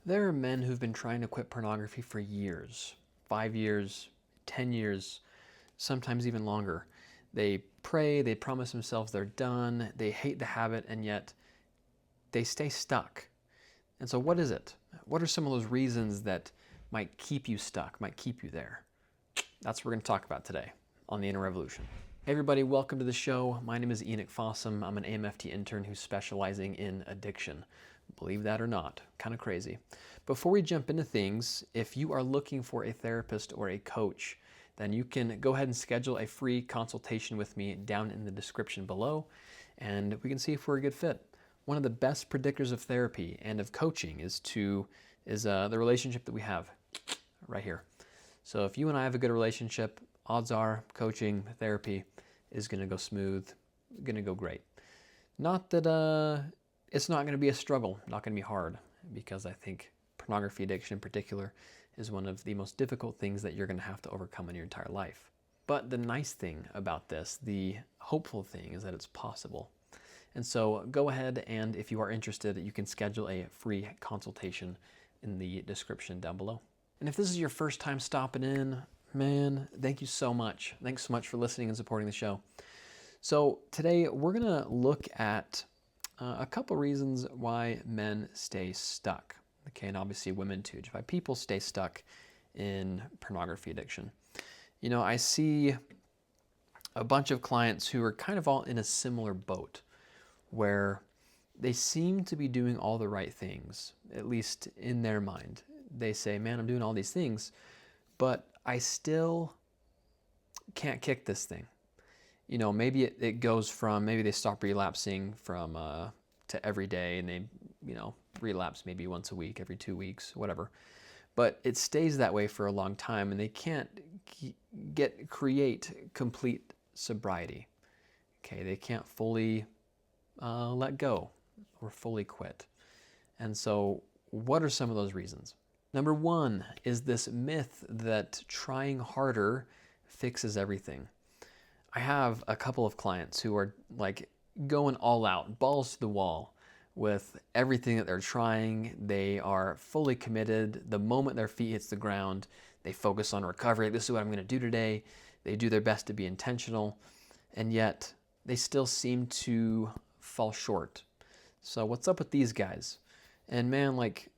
There are men who've been trying to quit pornography for years, 5 years, 10 years, sometimes even longer. They pray, they promise themselves they're done, they hate the habit, and yet they stay stuck. And so, what is it? What are some of those reasons that might keep you stuck, might keep you there? That's what we're going to talk about today on the Inner Revolution. Hey everybody, welcome to the show. My name is Enoch Fossum. I'm an AMFT intern who's specializing in addiction. Believe that or not, kind of crazy. Before we jump into things, if you are looking for a therapist or a coach, then you can go ahead and schedule a free consultation with me down in the description below, and we can see if we're a good fit. One of the best predictors of therapy and of coaching is the relationship that we have right here. So if you and I have a good relationship, odds are coaching, therapy is going to go smooth, going to go great. Not that it's not going to be a struggle, not going to be hard, because I think pornography addiction in particular is one of the most difficult things that you're going to have to overcome in your entire life. But the nice thing about this, the hopeful thing, is that it's possible. And so go ahead, and if you are interested, you can schedule a free consultation in the description down below. And if this is your first time stopping in, man, thank you so much. Thanks so much for listening and supporting the show. So today we're going to look at a couple reasons why men stay stuck. Okay, and obviously women too. Why people stay stuck in pornography addiction. You know, I see a bunch of clients who are kind of all in a similar boat, where they seem to be doing all the right things, at least in their mind. They say, man, I'm doing all these things, but I still can't kick this thing. You know, maybe it goes from, maybe they stop relapsing from to every day, and they, you know, relapse maybe once a week, every 2 weeks, whatever. But it stays that way for a long time, and they can't create complete sobriety. Okay, they can't fully let go or fully quit. And so what are some of those reasons? Number one is this myth that trying harder fixes everything. I have a couple of clients who are like going all out, balls to the wall with everything that they're trying. They are fully committed. The moment their feet hits the ground, they focus on recovery. This is what I'm going to do today. They do their best to be intentional, and yet they still seem to fall short. So what's up with these guys? And man, like,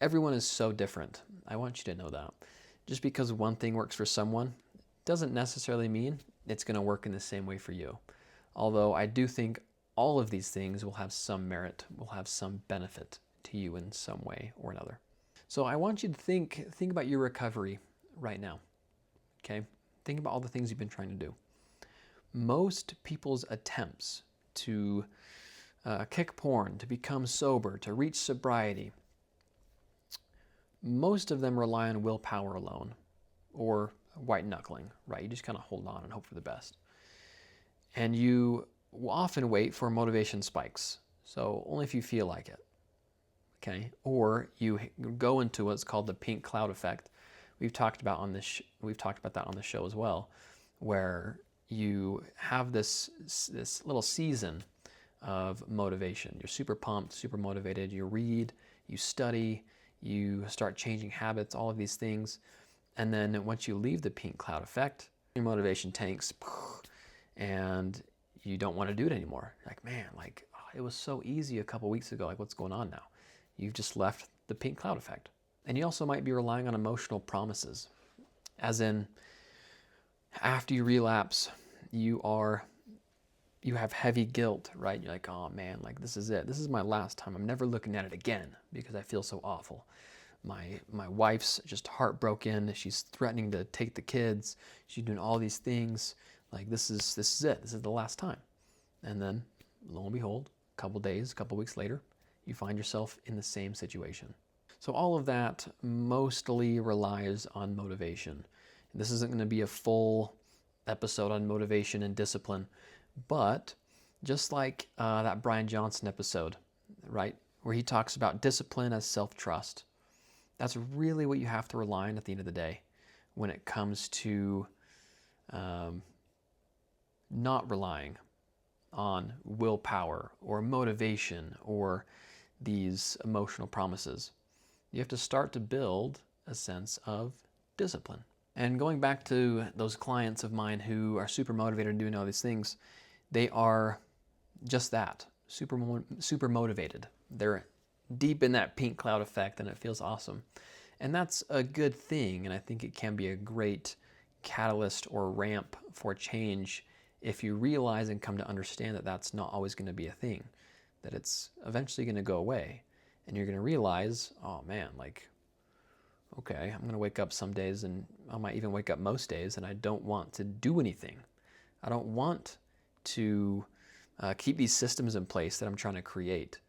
everyone is so different. I want you to know that. Just because one thing works for someone doesn't necessarily mean it's going to work in the same way for you. Although I do think all of these things will have some merit, will have some benefit to you in some way or another. So I want you to think about your recovery right now. Okay? Think about all the things you've been trying to do. Most people's attempts to kick porn, to become sober, to reach sobriety, most of them rely on willpower alone, or white knuckling, right? You just kind of hold on and hope for the best. And you will often wait for motivation spikes, so only if you feel like it, okay? Or you go into what's called the pink cloud effect. We've talked about that on the show as well, where you have this little season of motivation. You're super pumped, super motivated. You read, you study, you start changing habits, all of these things. And then once you leave the pink cloud effect, your motivation tanks and you don't want to do it anymore. Like, man, like, oh, it was so easy a couple weeks ago. Like, what's going on now? You've just left the pink cloud effect. And you also might be relying on emotional promises. As in, after you relapse, you have heavy guilt, right? You're like, oh man, like, this is it. This is my last time. I'm never looking at it again because I feel so awful. My wife's just heartbroken. She's threatening to take the kids. She's doing all these things. Like, this is it. This is the last time. And then, lo and behold, a couple days, a couple weeks later, you find yourself in the same situation. So all of that mostly relies on motivation. This isn't going to be a full episode on motivation and discipline, but just like that Brian Johnson episode, right, where he talks about discipline as self-trust, that's really what you have to rely on at the end of the day when it comes to not relying on willpower or motivation or these emotional promises. You have to start to build a sense of discipline. And going back to those clients of mine who are super motivated and doing all these things, they are just that, super motivated. They're deep in that pink cloud effect and it feels awesome. And that's a good thing, and I think it can be a great catalyst or ramp for change if you realize and come to understand that that's not always going to be a thing, that it's eventually going to go away. And you're going to realize, oh man, like, okay, I'm going to wake up some days, and I might even wake up most days, and I don't want to do anything. I don't want to keep these systems in place that I'm trying to create.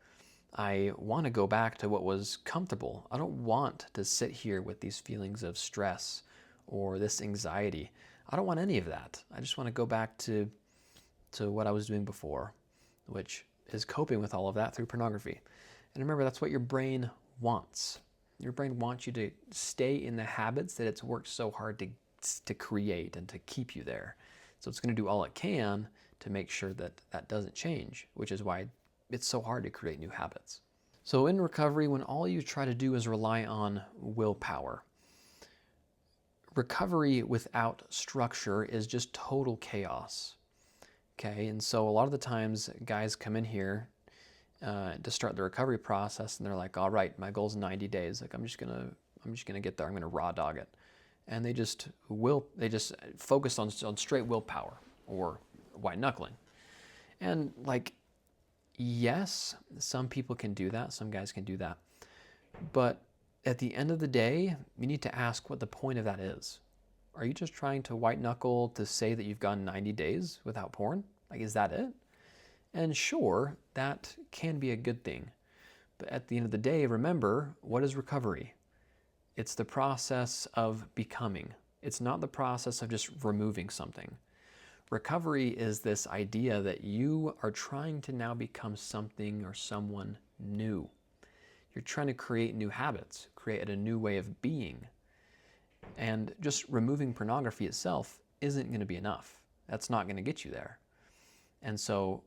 I want to go back to what was comfortable. I don't want to sit here with these feelings of stress or this anxiety. I don't want any of that. I just want to go back to what I was doing before, which is coping with all of that through pornography. And remember, that's what your brain wants. Your brain wants you to stay in the habits that it's worked so hard to create and to keep you there. So it's going to do all it can to make sure that that doesn't change, which is why it's so hard to create new habits. So in recovery, when all you try to do is rely on willpower, recovery without structure is just total chaos. Okay, and so a lot of the times guys come in here to start the recovery process, and they're like, all right, my goal's 90 days. Like, I'm just gonna get there. I'm gonna raw dog it. And they just focus on straight willpower or white knuckling. And like, yes, some people can do that. Some guys can do that. But at the end of the day, you need to ask what the point of that is. Are you just trying to white knuckle to say that you've gone 90 days without porn? Like, is that it? And sure, that can be a good thing. But at the end of the day, remember, what is recovery? It's the process of becoming. It's not the process of just removing something. Recovery is this idea that you are trying to now become something or someone new. You're trying to create new habits, create a new way of being. And just removing pornography itself isn't going to be enough. That's not going to get you there. And so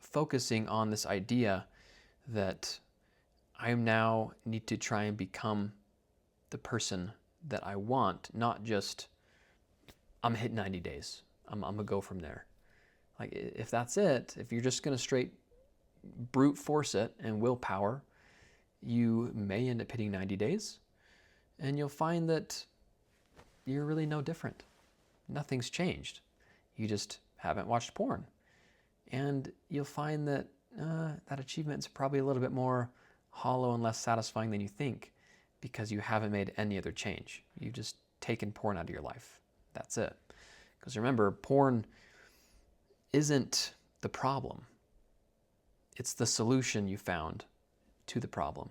focusing on this idea that I now need to try and become the person that I want, not just I'm hit 90 days. I'm going to go from there. Like, if that's it, if you're just going to straight brute force it and willpower, you may end up hitting 90 days, and you'll find that you're really no different. Nothing's changed. You just haven't watched porn. And you'll find that that achievement's probably a little bit more hollow and less satisfying than you think, because you haven't made any other change. You've just taken porn out of your life. That's it. Because remember, porn isn't the problem. It's the solution you found to the problem.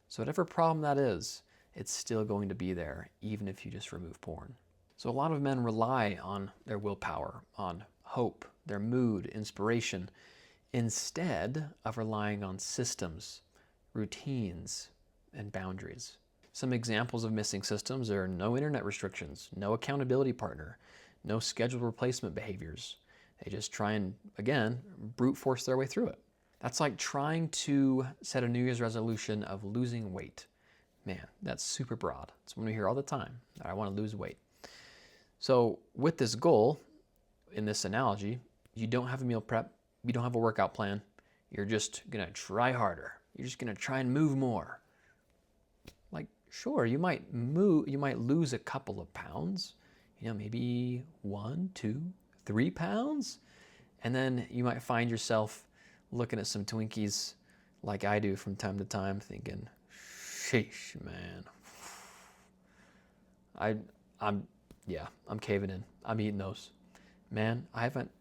So whatever problem that is, it's still going to be there, even if you just remove porn. So a lot of men rely on their willpower, on hope, their mood, inspiration, instead of relying on systems, routines, and boundaries. Some examples of missing systems are no internet restrictions, no accountability partner, no scheduled replacement behaviors. They just try and, again, brute force their way through it. That's like trying to set a New Year's resolution of losing weight. Man, that's super broad. It's one we hear all the time. I want to lose weight. So with this goal, in this analogy, you don't have a meal prep, you don't have a workout plan, you're just going to try harder. You're just going to try and move more. Like, sure, you might lose a couple of pounds, maybe 1, 2, 3 pounds. And then you might find yourself looking at some Twinkies like I do from time to time, thinking, sheesh, man. I'm caving in. I'm eating those. Man, I haven't,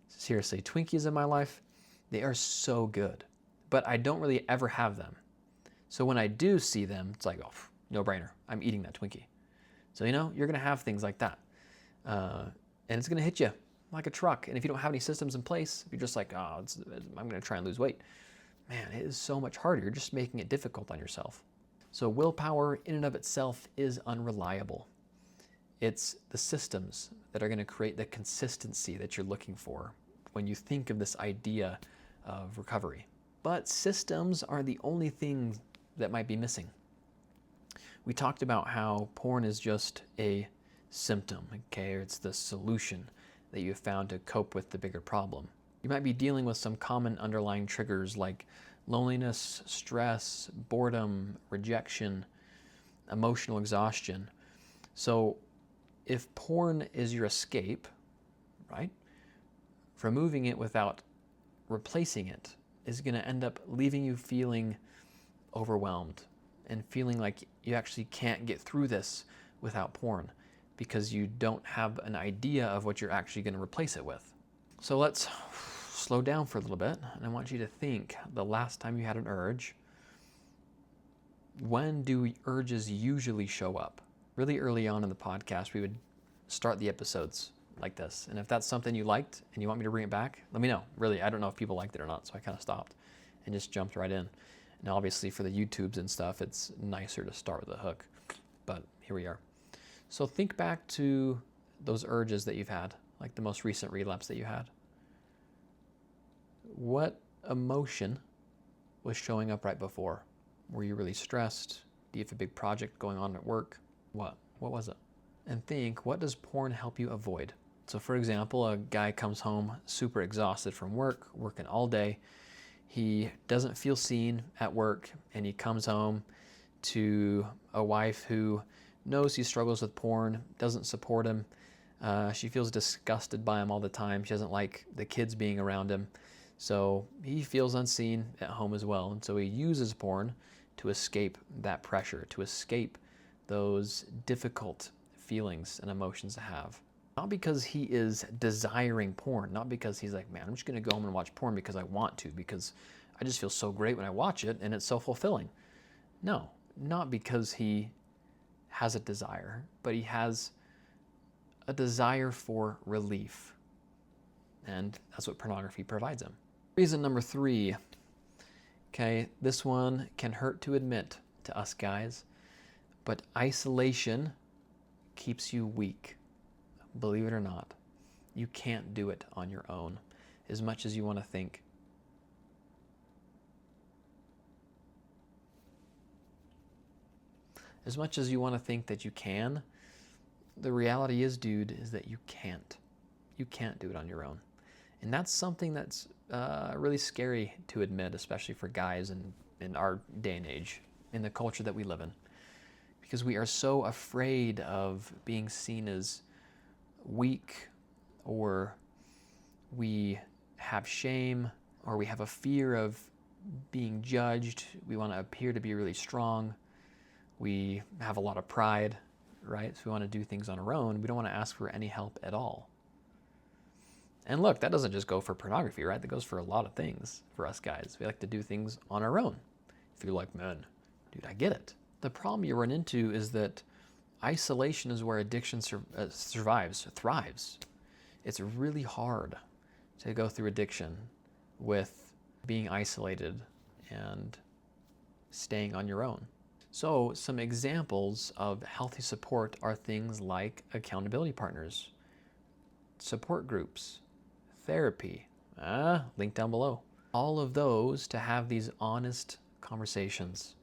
seriously, Twinkies in my life, they are so good, but I don't really ever have them. So when I do see them, it's like, oh, no brainer. I'm eating that Twinkie. So, you're going to have things like that. And it's going to hit you like a truck. And if you don't have any systems in place, if you're just like, I'm going to try and lose weight, man, it is so much harder. You're just making it difficult on yourself. So willpower in and of itself is unreliable. It's the systems that are going to create the consistency that you're looking for when you think of this idea of recovery. But systems are the only thing that might be missing. We talked about how porn is just a symptom, okay? Or it's the solution that you have found to cope with the bigger problem. You might be dealing with some common underlying triggers like loneliness, stress, boredom, rejection, emotional exhaustion. So if porn is your escape, right, removing it without replacing it is going to end up leaving you feeling overwhelmed and feeling like you actually can't get through this without porn because you don't have an idea of what you're actually going to replace it with. So let's slow down for a little bit, and I want you to think the last time you had an urge. When do urges usually show up? Really early on in the podcast, we would start the episodes like this. And if that's something you liked and you want me to bring it back, let me know. Really, I don't know if people liked it or not, so I kind of stopped and just jumped right in. And obviously for the YouTubes and stuff, it's nicer to start with a hook, but here we are. So think back to those urges that you've had, like the most recent relapse that you had. What emotion was showing up right before? Were you really stressed? Do you have a big project going on at work? What was it? And think, what does porn help you avoid? So for example, a guy comes home super exhausted from work, working all day. He doesn't feel seen at work, and he comes home to a wife who knows he struggles with porn, doesn't support him. She feels disgusted by him all the time. She doesn't like the kids being around him. So he feels unseen at home as well. And so he uses porn to escape that pressure, to escape those difficult feelings and emotions to have. Not because he is desiring porn, not because he's like, man, I'm just going to go home and watch porn because I want to, because I just feel so great when I watch it and it's so fulfilling. No, not because he has a desire, but he has a desire for relief. And that's what pornography provides him. Reason number 3, okay, this one can hurt to admit to us guys, but isolation keeps you weak. Believe it or not, you can't do it on your own as much as you want to think. As much as you want to think that you can, the reality is, dude, is that you can't. You can't do it on your own. And that's something that's really scary to admit, especially for guys in our day and age, in the culture that we live in. Because we are so afraid of being seen as weak, or we have shame, or we have a fear of being judged. We want to appear to be really strong. We have a lot of pride, right? So we want to do things on our own. We don't want to ask for any help at all. And look, that doesn't just go for pornography, right? That goes for a lot of things for us guys. We like to do things on our own. If you're like, man, dude, I get it. The problem you run into is that isolation is where addiction thrives. It's really hard to go through addiction with being isolated and staying on your own. So some examples of healthy support are things like accountability partners, support groups, therapy, link down below. All of those to have these honest conversations,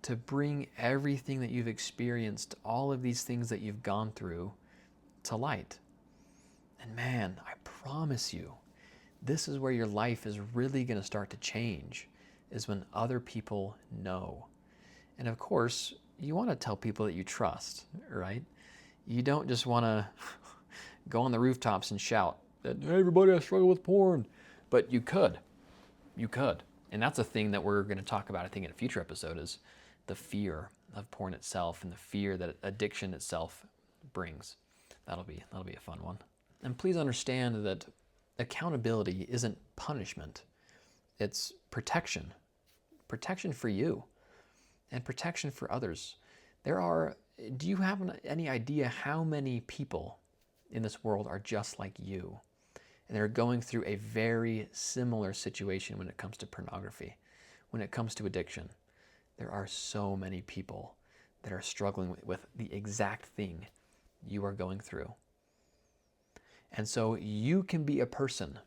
to bring everything that you've experienced, all of these things that you've gone through, to light. And man, I promise you, this is where your life is really going to start to change, is when other people know. And of course, you want to tell people that you trust, right? You don't just want to go on the rooftops and shout that, hey, everybody, I struggle with porn. But you could. And that's a thing that we're going to talk about, I think, in a future episode, is the fear of porn itself and the fear that addiction itself brings. That'll be a fun one. And please understand that accountability isn't punishment. It's protection. Protection for you and protection for others. Do you have any idea how many people in this world are just like you? And they're going through a very similar situation when it comes to pornography, when it comes to addiction. There are so many people that are struggling with the exact thing you are going through. And so you can be a person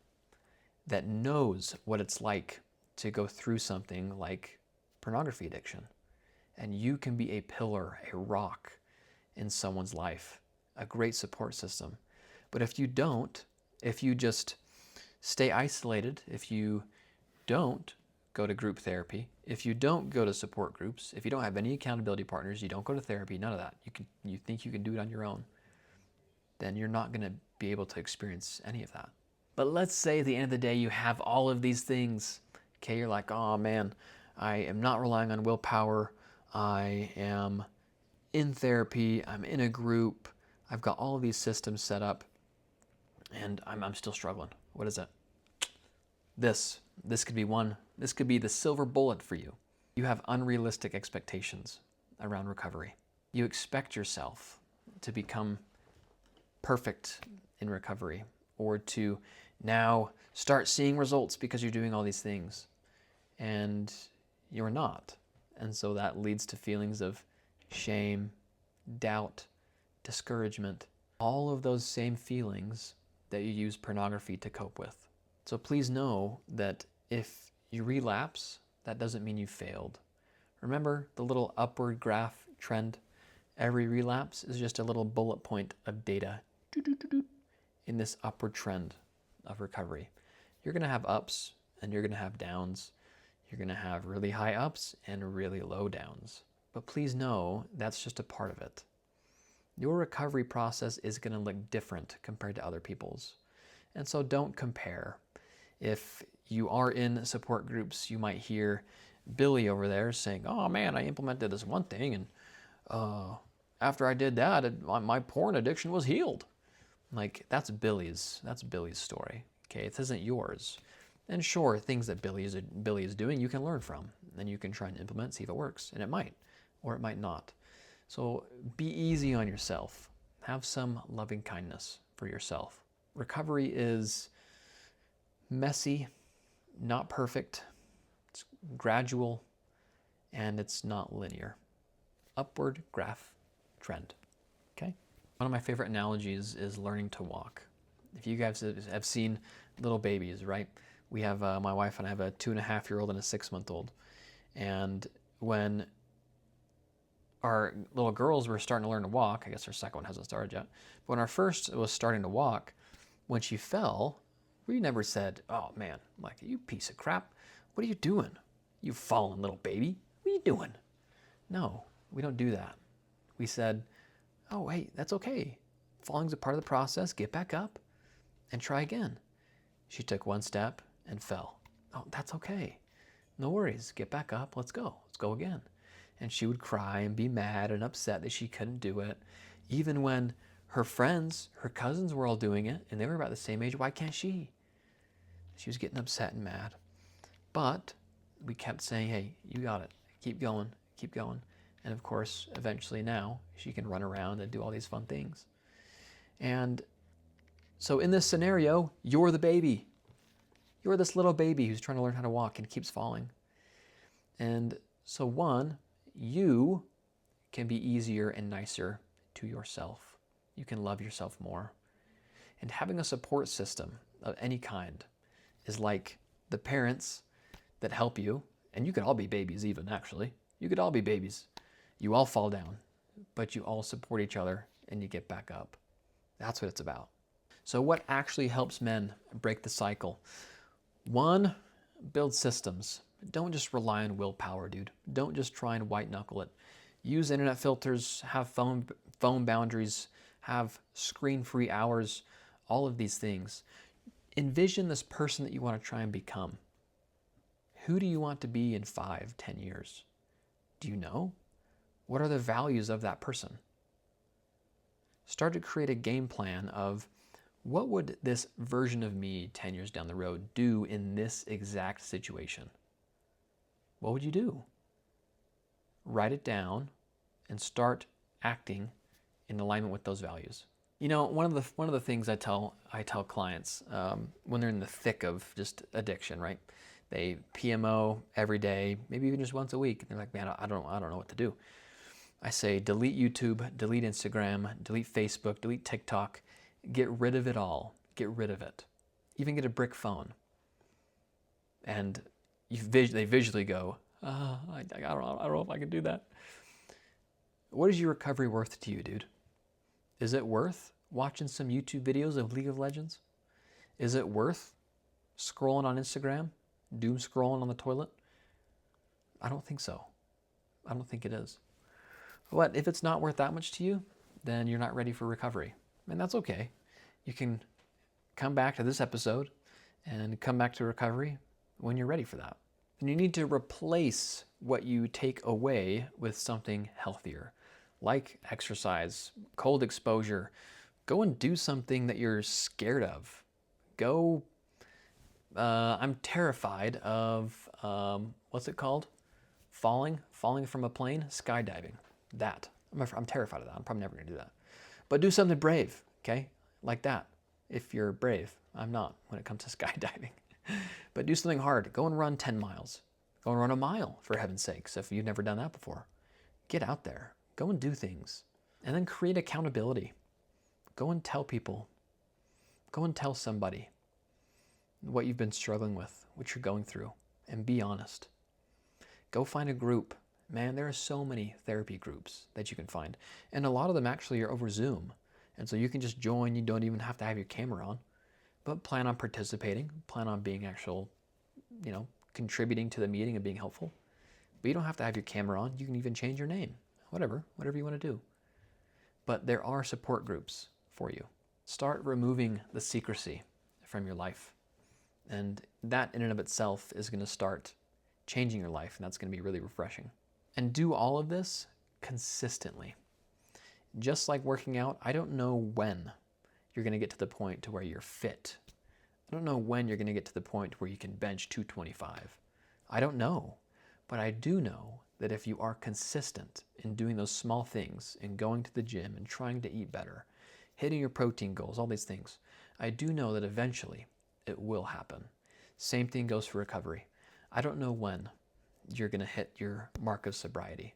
that knows what it's like to go through something like pornography addiction. And you can be a pillar, a rock in someone's life, a great support system. But if you don't, if you just stay isolated, if you don't go to group therapy, if you don't go to support groups, if you don't have any accountability partners, you don't go to therapy, none of that, you think you can do it on your own, then you're not going to be able to experience any of that. But let's say at the end of the day you have all of these things. Okay, you're like, oh man, I am not relying on willpower. I am in therapy. I'm in a group. I've got all of these systems set up, and I'm still struggling. What is it? This could be one. This could be the silver bullet for you. You have unrealistic expectations around recovery. You expect yourself to become perfect in recovery, or to now start seeing results because you're doing all these things, and you're not. And so that leads to feelings of shame, doubt, discouragement, all of those same feelings that you use pornography to cope with. So please know that if you relapse, that doesn't mean you failed. Remember the little upward graph trend? Every relapse is just a little bullet point of data in this upward trend of recovery. You're going to have ups and you're going to have downs. You're going to have really high ups and really low downs. But please know that's just a part of it. Your recovery process is going to look different compared to other people's. And so don't compare. If you are in support groups, you might hear Billy over there saying, oh man, I implemented this one thing, and after I did that, my porn addiction was healed. Like, that's Billy's story. Okay, this isn't yours. And sure, things that Billy is doing, you can learn from. And you can try and implement, see if it works. And it might, or it might not. So be easy on yourself. Have some loving kindness for yourself. Recovery is messy, not perfect. It's gradual, and it's not linear. Upward graph trend. Okay? One of my favorite analogies is learning to walk. If you guys have seen little babies, right? We have, my wife and I have a 2.5-year-old and a 6-month-old. And when our little girls were starting to learn to walk, I guess our second one hasn't started yet, but when our first was starting to walk, when she fell, we never said, oh man, like, you piece of crap, what are you doing? You fallen little baby, what are you doing? No, we don't do that. We said, oh hey, that's okay. Falling's a part of the process, get back up and try again. She took one step and fell. Oh, that's okay. No worries, get back up, let's go again. And she would cry and be mad and upset that she couldn't do it. Even when her friends, her cousins were all doing it, and they were about the same age, why can't she? She was getting upset and mad. But we kept saying, hey, you got it. Keep going, keep going. And of course, eventually now, she can run around and do all these fun things. And so in this scenario, you're the baby. You're this little baby who's trying to learn how to walk and keeps falling. And so one, you can be easier and nicer to yourself. You can love yourself more. And having a support system of any kind is like the parents that help you, and you could all be babies even, actually. You could all be babies. You all fall down, but you all support each other and you get back up. That's what it's about. So what actually helps men break the cycle? One, build systems. Don't just rely on willpower, dude. Don't just try and white knuckle it. Use internet filters, have phone boundaries, have screen-free hours, all of these things. Envision this person that you want to try and become. Who do you want to be in 5, 10 years? Do you know? What are the values of that person? Start to create a game plan of what would this version of me 10 years down the road do in this exact situation? What would you do? Write it down and start acting in alignment with those values. You know, one of the things I tell clients when they're in the thick of just addiction, right? They PMO every day, maybe even just once a week. They're like, man, I don't know what to do. I say, delete YouTube, delete Instagram, delete Facebook, delete TikTok. Get rid of it all. Get rid of it. Even get a brick phone. And they visually go, I don't know if I can do that. What is your recovery worth to you, dude? Is it worth watching some YouTube videos of League of Legends? Is it worth scrolling on Instagram, doom scrolling on the toilet? I don't think so. I don't think it is. But if it's not worth that much to you, then you're not ready for recovery. And that's okay. You can come back to this episode and come back to recovery when you're ready for that. And you need to replace what you take away with something healthier, like exercise, cold exposure. Go and do something that you're scared of. Go, I'm terrified of, what's it called? Falling from a plane, skydiving. That. I'm terrified of that. I'm probably never going to do that. But do something brave, okay? Like that. If you're brave. I'm not when it comes to skydiving. But do something hard. Go and run 10 miles. Go and run a mile, for heaven's sakes, if you've never done that before. Get out there. Go and do things. And then create accountability. Go and tell people. Go and tell somebody what you've been struggling with, what you're going through, and be honest. Go find a group. Man, there are so many therapy groups that you can find. And a lot of them actually are over Zoom. And so you can just join. You don't even have to have your camera on. But plan on participating. Plan on being actual, contributing to the meeting and being helpful. But you don't have to have your camera on. You can even change your name. Whatever you want to do. But there are support groups for you. Start removing the secrecy from your life. And that in and of itself is going to start changing your life, and that's going to be really refreshing. And do all of this consistently. Just like working out, I don't know when you're going to get to the point to where you're fit. I don't know when you're going to get to the point where you can bench 225. I don't know. But I do know that if you are consistent in doing those small things and going to the gym and trying to eat better, hitting your protein goals, all these things, I do know that eventually it will happen. Same thing goes for recovery. I don't know when you're going to hit your mark of sobriety.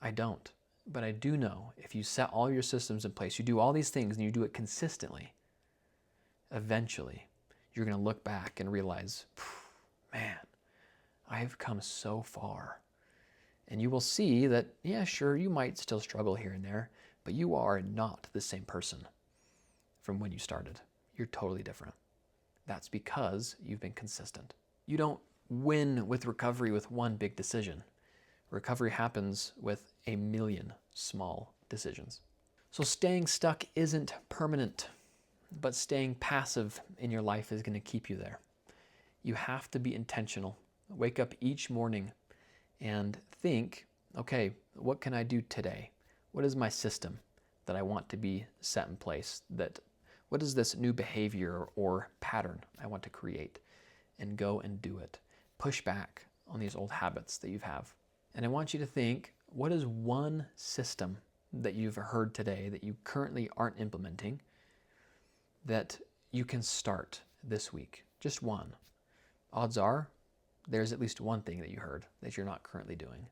I don't. But I do know if you set all your systems in place, you do all these things and you do it consistently, eventually you're going to look back and realize, man, I've come so far. And you will see that, yeah, sure, you might still struggle here and there, but you are not the same person from when you started. You're totally different. That's because you've been consistent. You don't win with recovery with one big decision. Recovery happens with a million small decisions. So staying stuck isn't permanent, but staying passive in your life is going to keep you there. You have to be intentional. Wake up each morning and think, okay, what can I do today? What is my system that I want to be set in place? What is this new behavior or pattern I want to create? And go and do it. Push back on these old habits that you have. And I want you to think, what is one system that you've heard today that you currently aren't implementing that you can start this week? Just one. Odds are there's at least one thing that you heard that you're not currently doing.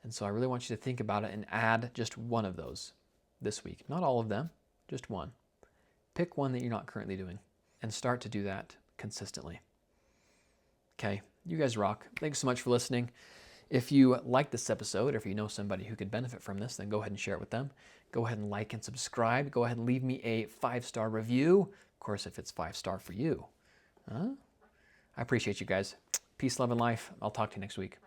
And so I really want you to think about it and add just one of those this week. Not all of them, just one. Pick one that you're not currently doing and start to do that consistently. Okay, you guys rock. Thanks so much for listening. If you like this episode, or if you know somebody who could benefit from this, then go ahead and share it with them. Go ahead and like and subscribe. Go ahead and leave me a 5-star review. Of course, if it's 5-star for you. I appreciate you guys. Peace, love, and life. I'll talk to you next week.